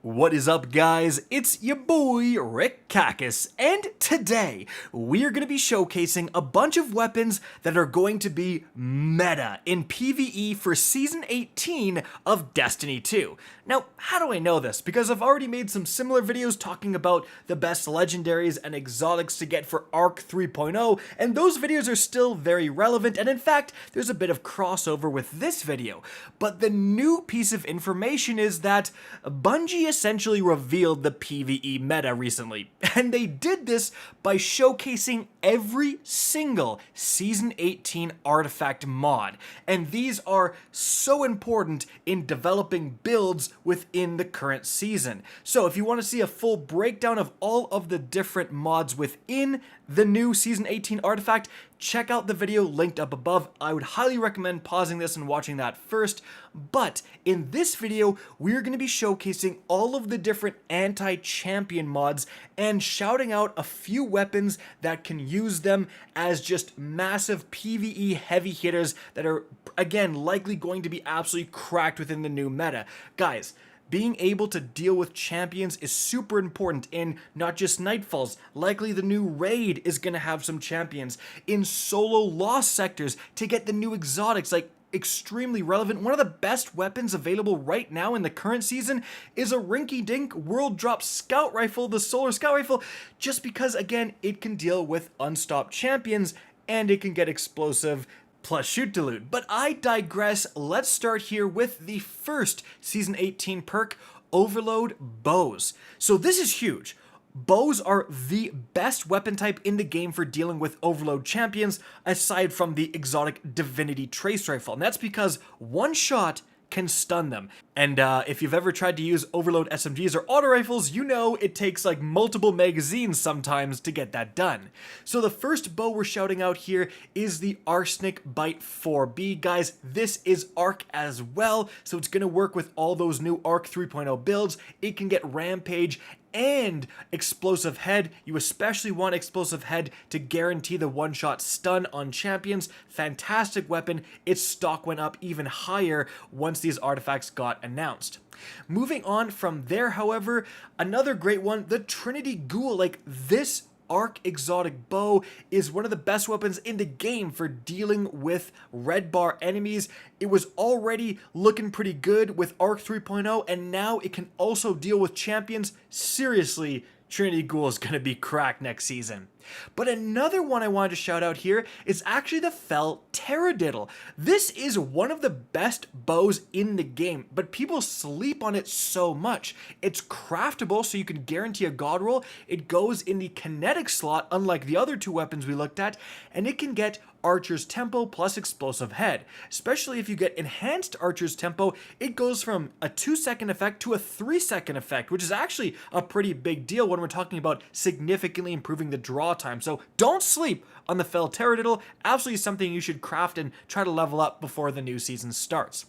What is up, guys? It's your boy Rick Kakis, and today we are going to be showcasing a bunch of weapons that are going to be meta in PvE for Season 18 of Destiny 2. Now, how do I know this? Because I've already made some similar videos talking about the best legendaries and exotics to get for Arc 3.0, and those videos are still very relevant, and in fact, there's a bit of crossover with this video. But the new piece of information is that Bungie essentially revealed the PvE meta recently, and they did this by showcasing every single Season 18 artifact mod, and these are so important in developing builds within the current season. So if you want to see a full breakdown of all of the different mods within the new Season 18 artifact, check out the video linked up above. I would highly recommend pausing this and watching that first. But in this video, we're going to be showcasing all of the different anti-champion mods and shouting out a few weapons that can use them as just massive PvE heavy hitters that are, again, likely going to be absolutely cracked within the new meta. Guys, being able to deal with champions is super important in not just Nightfalls. Likely the new raid is going to have some champions. In solo lost sectors to get the new exotics, like extremely relevant. One of the best weapons available right now in the current season is a rinky-dink world drop scout rifle, the solar scout rifle, just because, again, it can deal with unstopped champions and it can get explosive plus shoot to loot. But I digress. Let's start here with the first Season 18 perk, Overload Bows. So this is huge. Bows are the best weapon type in the game for dealing with overload champions, aside from the exotic Divinity Trace Rifle. And that's because one shot can stun them. And if you've ever tried to use overload SMGs or auto rifles, you know it takes like multiple magazines sometimes to get that done. So the first bow we're shouting out here is the Arsenic Bite 4B. Guys, this is Arc as well, so it's gonna work with all those new Arc 3.0 builds. It can get Rampage and Explosive Head. You especially want Explosive Head to guarantee the one-shot stun on champions. Fantastic weapon. Its stock went up even higher once these artifacts got announced. Moving on from there, however, another great one, the Trinity Ghoul. Like, this Arc exotic bow is one of the best weapons in the game for dealing with red bar enemies. It was already looking pretty good with Arc 3.0, and now it can also deal with champions. Seriously, Trinity Ghoul is going to be cracked next season. But another one I wanted to shout out here is actually the Fell Taradiddle. This is one of the best bows in the game, but people sleep on it so much. It's craftable, so you can guarantee a god roll. It goes in the kinetic slot, unlike the other two weapons we looked at, and it can get Archer's Tempo plus Explosive Head. Especially if you get Enhanced Archer's Tempo, it goes from a 2-second effect to a 3-second effect, which is actually a pretty big deal when we're talking about significantly improving the draw time. So don't sleep on the Fell Taradiddle. Absolutely something you should craft and try to level up before the new season starts.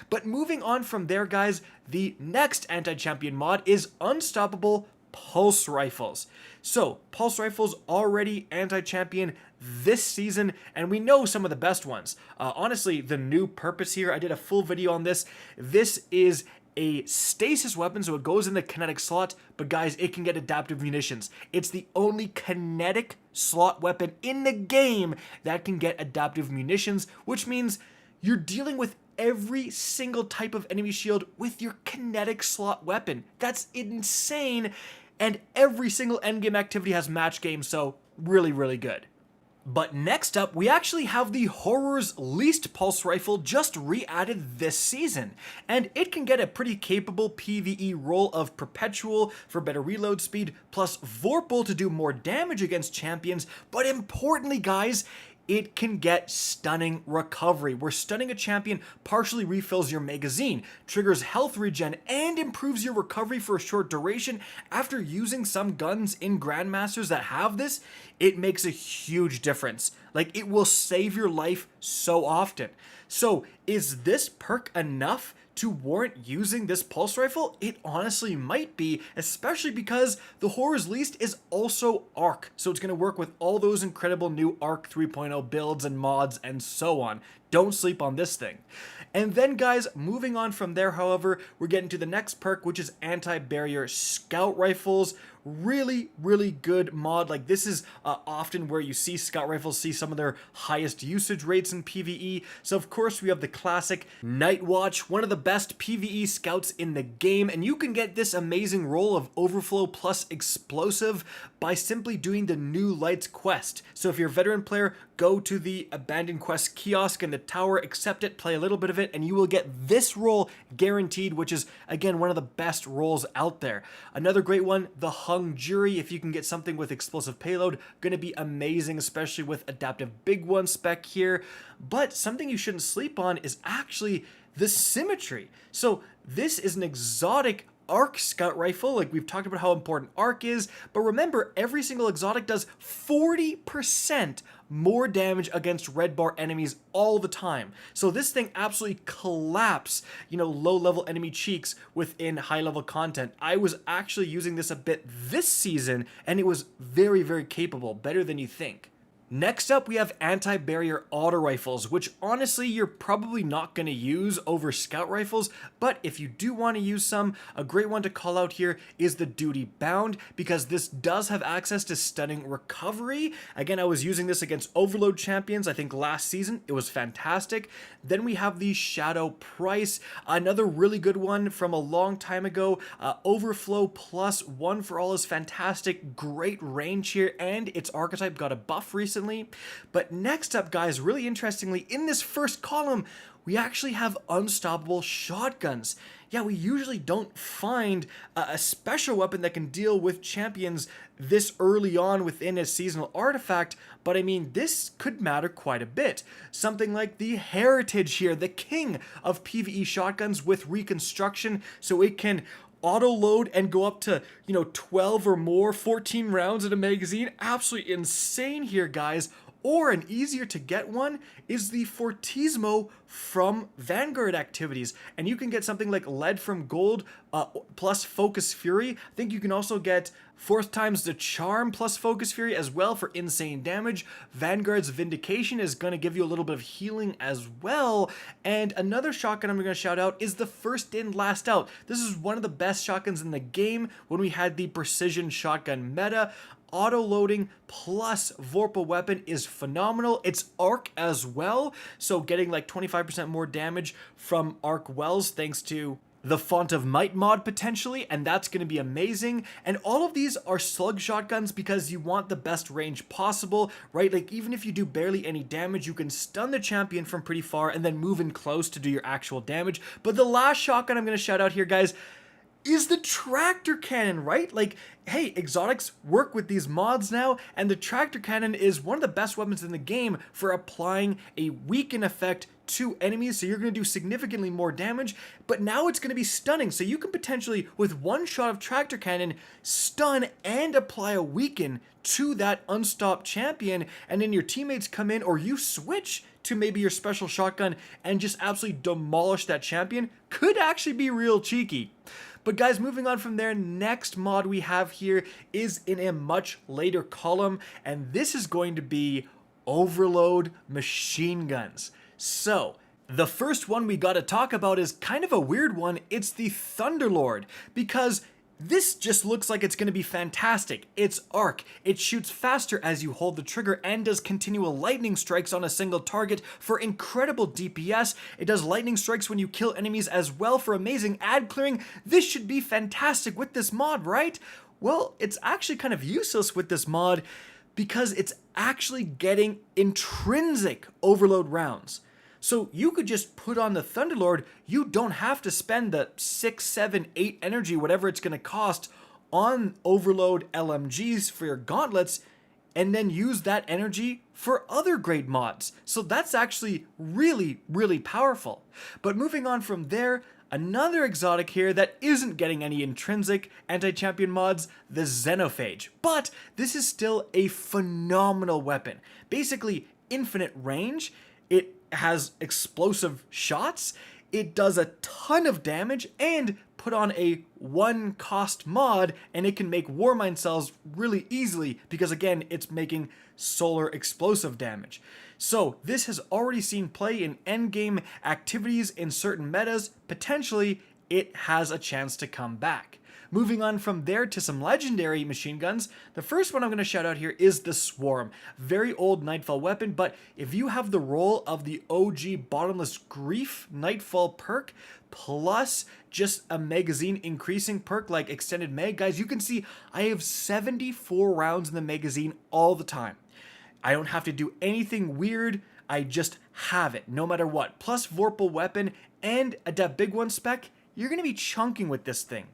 But moving on from there, guys, the next anti-champion mod is Unstoppable Pulse Rifles. So, Pulse Rifles already anti-champion this season, and we know some of the best ones. Honestly, the new purpose here, I did a full video on this. This is a stasis weapon, so it goes in the kinetic slot, but guys, it can get adaptive munitions. It's the only kinetic slot weapon in the game that can get adaptive munitions, which means you're dealing with every single type of enemy shield with your kinetic slot weapon. That's insane, and every single endgame activity has match game, so really, really good. But next up, we actually have the Horror's Least Pulse Rifle, just re-added this season, and it can get a pretty capable PvE role of Perpetual for better reload speed, plus Vorpal to do more damage against champions, but importantly, guys, it can get stunning recovery, where stunning a champion partially refills your magazine, triggers health regen, and improves your recovery for a short duration. After using some guns in Grandmasters that have this, it makes a huge difference. Like, it will save your life so often. So, is this perk enough to warrant using this pulse rifle? It honestly might be, especially because the Horror's Least is also Arc, so it's going to work with all those incredible new Arc 3.0 builds and mods and so on. Don't sleep on this thing. And then guys, moving on from there, however, we're getting to the next perk, which is anti-barrier scout rifles. Really, really good mod. Like, this is often where you see scout rifles see some of their highest usage rates in PvE. So of course we have the classic Night Watch, one of the best PvE scouts in the game, and you can get this amazing roll of overflow plus explosive by simply doing the New Lights quest. So if you're a veteran player, go to the Abandoned Quest kiosk in the tower, accept it, play a little bit of it, and you will get this roll guaranteed, which is, again, one of the best rolls out there. Another great one, the Hung Jury. If you can get something with explosive payload, gonna be amazing, especially with Adaptive Big One spec here. But something you shouldn't sleep on is actually the symmetry. So this is an exotic arc scout rifle. Like, we've talked about how important arc is, but remember, every single exotic does 40% more damage against red bar enemies all the time. So this thing absolutely collapses, low level enemy cheeks within high level content. I was actually using this a bit this season, and it was very, very capable, better than you think. Next up, we have anti-barrier auto rifles, which honestly you're probably not going to use over scout rifles, but if you do want to use some, a great one to call out here is the Duty Bound, because this does have access to stunning recovery. Again, I was using this against Overload champions, I think last season. It was fantastic. Then we have the Shadow Price, another really good one from a long time ago. Overflow plus 1 for all is fantastic, great range here, and its archetype got a buff recently. But next up, guys, really interestingly, in this first column, we actually have unstoppable shotguns. Yeah, we usually don't find a special weapon that can deal with champions this early on within a seasonal artifact, but I mean, this could matter quite a bit. Something like the Heritage here, the king of PvE shotguns with reconstruction, so it can auto load and go up to 12 or more, 14 rounds in a magazine. Absolutely insane here, guys. Or an easier to get one is the Fortismo from Vanguard activities, and you can get something like Lead from Gold plus Focus Fury. I think you can also get 4th times the Charm plus Focus Fury as well for insane damage. Vanguard's Vindication is going to give you a little bit of healing as well. And another shotgun I'm going to shout out is the First In Last Out. This is one of the best shotguns in the game when we had the precision shotgun meta. Auto-loading plus Vorpal weapon is phenomenal. It's arc as well, so getting like 25% more damage from arc wells thanks to the Font of Might mod potentially, and that's going to be amazing. And all of these are slug shotguns because you want the best range possible, right? Like, even if you do barely any damage, you can stun the champion from pretty far and then move in close to do your actual damage. But the last shotgun I'm going to shout out here, guys, is the tractor cannon, right? Like, hey, exotics work with these mods now, and the tractor cannon is one of the best weapons in the game for applying a weaken effect to enemies, so you're going to do significantly more damage, but now it's going to be stunning, so you can potentially, with one shot of tractor cannon, stun and apply a weaken to that unstopped champion, and then your teammates come in, or you switch to maybe your special shotgun and just absolutely demolish that champion. Could actually be real cheeky. But guys, moving on from there, next mod we have here is in a much later column, and this is going to be Overload machine guns. So, the first one we gotta talk about is kind of a weird one. It's the Thunderlord, because this just looks like it's going to be fantastic. It's arc, it shoots faster as you hold the trigger, and does continual lightning strikes on a single target for incredible DPS. It does lightning strikes when you kill enemies as well for amazing ad clearing. This should be fantastic with this mod, right? Well, it's actually kind of useless with this mod because it's actually getting intrinsic overload rounds. So you could just put on the Thunderlord, you don't have to spend the 6, 7, 8 energy, whatever it's going to cost, on overload LMGs for your gauntlets, and then use that energy for other great mods. So that's actually really, really powerful. But moving on from there, another exotic here that isn't getting any intrinsic anti-champion mods, the Xenophage. But this is still a phenomenal weapon. Basically, infinite range. It has explosive shots, it does a ton of damage, and put on a 1-cost mod and it can make Warmind cells really easily because again, it's making solar explosive damage. So this has already seen play in endgame activities in certain metas. Potentially, it has a chance to come back. Moving on from there to some legendary machine guns, the first one I'm going to shout out here is the Swarm. Very old Nightfall weapon, but if you have the role of the OG Bottomless Grief Nightfall perk, plus just a magazine increasing perk like Extended Mag, guys, you can see I have 74 rounds in the magazine all the time. I don't have to do anything weird, I just have it, no matter what. Plus Vorpal Weapon and a That Big One spec, you're going to be chunking with this thing.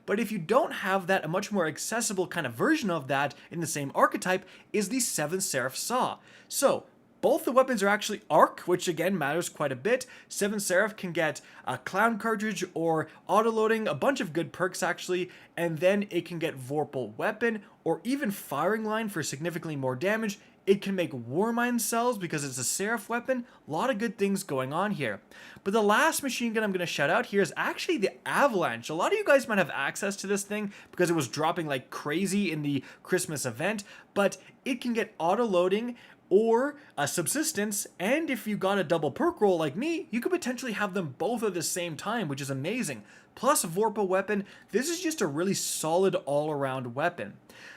But if you don't have that, a much more accessible kind of version of that in the same archetype is the 7th Seraph Saw. So, both the weapons are actually arc, which again matters quite a bit. 7th Seraph can get a clown cartridge or autoloading, a bunch of good perks actually, and then it can get Vorpal Weapon or even Firing Line for significantly more damage. It can make Warmind cells because it's a Seraph weapon. A lot of good things going on here. But the last machine gun I'm going to shout out here is actually the Avalanche. A lot of you guys might have access to this thing because it was dropping like crazy in the Christmas event, but it can get auto-loading or a subsistence, and if you got a double perk roll like me, you could potentially have them both at the same time, which is amazing. Plus Vorpal Weapon, this is just a really solid all-around weapon.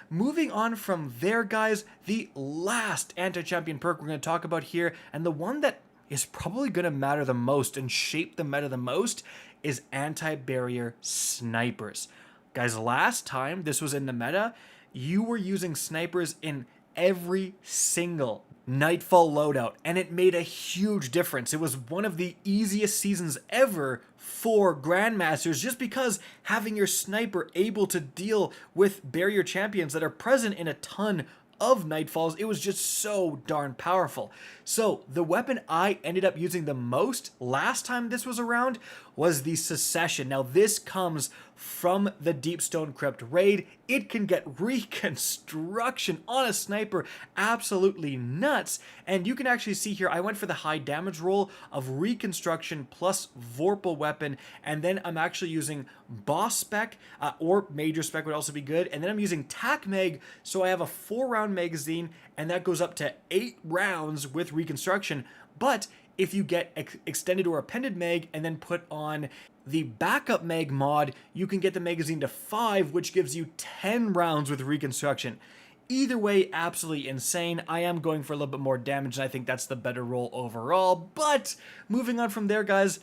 Moving on from there, guys, the last anti-champion perk we're going to talk about here, and the one that is probably going to matter the most and shape the meta the most, is anti-barrier snipers. Guys, last time this was in the meta, you were using snipers in every single Nightfall loadout, and it made a huge difference. It was one of the easiest seasons ever for Grandmasters just because having your sniper able to deal with barrier champions that are present in a ton of Nightfalls, it was just so darn powerful. So the weapon I ended up using the most last time this was around was the Secession. Now this comes from the Deepstone Crypt raid. It can get reconstruction on a sniper absolutely nuts, and you can actually see here I went for the high damage roll of reconstruction plus Vorpal Weapon, and then I'm actually using boss spec or major spec would also be good, and then I'm using tac mag, so I have a 4-round magazine and that goes up to 8 rounds with reconstruction. But if you get extended or appended mag and then put on the backup mag mod, you can get the magazine to 5, which gives you 10 rounds with reconstruction. Either way, absolutely insane. I am going for a little bit more damage, and I think that's the better roll overall. But moving on from there, guys,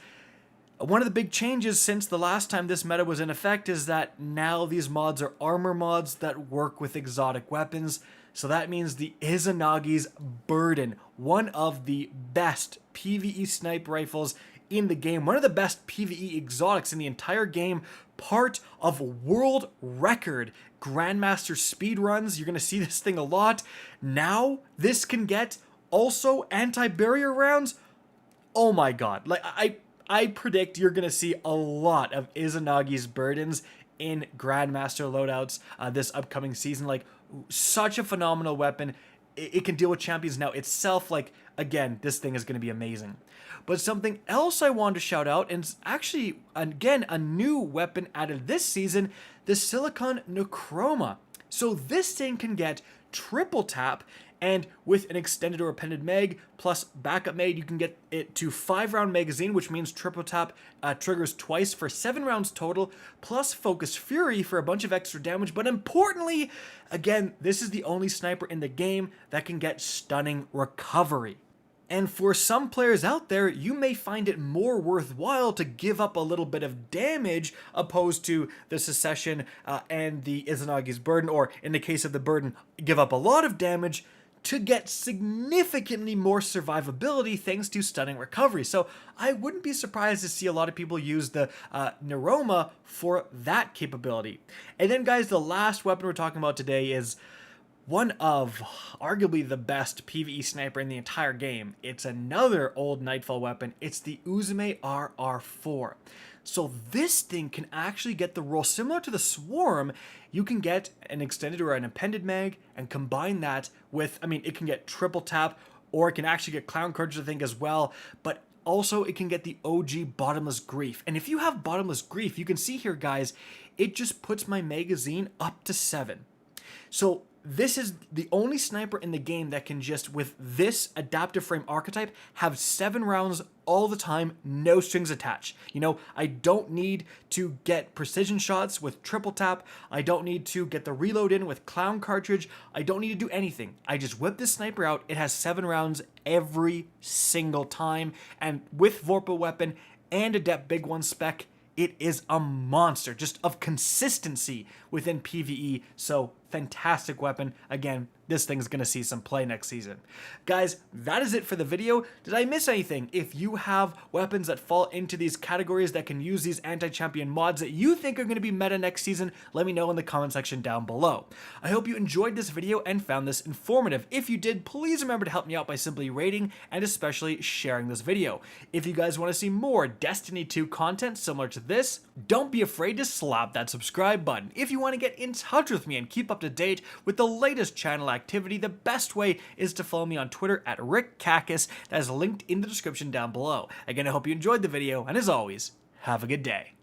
one of the big changes since the last time this meta was in effect is that now these mods are armor mods that work with exotic weapons. So that means the Izanagi's Burden, one of the best PvE sniper rifles in the game, one of the best PvE exotics in the entire game, part of world record Grandmaster speedruns. You're going to see this thing a lot. Now, this can get also anti-barrier rounds. Oh my god. Like, I predict you're going to see a lot of Izanagi's Burdens in Grandmaster loadouts this upcoming season. Like, such a phenomenal weapon. It can deal with champions now itself. Like, again, this thing is going to be amazing. But something else I wanted to shout out, and it's actually, again, a new weapon added this season, the Silicon Necroma. So this thing can get triple tap, and with an extended or appended mag plus backup mag, you can get it to 5-round magazine, which means triple tap triggers twice for 7 rounds total, plus Focus Fury for a bunch of extra damage. But importantly, again, this is the only sniper in the game that can get stunning recovery. And for some players out there, you may find it more worthwhile to give up a little bit of damage opposed to the Secession and the Izanagi's Burden, or in the case of the Burden, give up a lot of damage to get significantly more survivability thanks to stunning recovery. So I wouldn't be surprised to see a lot of people use the Neuroma for that capability. And then, guys, the last weapon we're talking about today is one of arguably the best PvE sniper in the entire game. It's another old Nightfall weapon. It's the Uzume RR4. So this thing can actually get the roll similar to the Swarm. You can get an extended or an appended mag and combine that with, I mean, it can get triple tap, or it can actually get clown cartridge, I think, as well. But Also, it can get the OG Bottomless Grief. And if you have Bottomless Grief, you can see here, guys, it just puts my magazine up to 7. So this is the only sniper in the game that can just, with this adaptive frame archetype, have 7 rounds all the time, no strings attached. You know, I don't need to get precision shots with triple tap. I don't need to get the reload in with clown cartridge. I don't need to do anything. I just whip this sniper out. It has 7 rounds every single time. And with Vorpal weapon and Adept Big One spec, it is a monster just of consistency within PvE. So fantastic weapon. Again, this thing's gonna see some play next season. Guys, that is it for the video. Did I miss anything? If you have weapons that fall into these categories that can use these anti-champion mods that you think are gonna be meta next season, let me know in the comment section down below. I hope you enjoyed this video and found this informative. If you did, please remember to help me out by simply rating and especially sharing this video. If you guys wanna see more Destiny 2 content similar to this, don't be afraid to slap that subscribe button. If you wanna get in touch with me and keep up to date with the latest channel activity, the best way is to follow me on Twitter at RickCacus. That is linked in the description down below. Again, I hope you enjoyed the video, and as always, have a good day.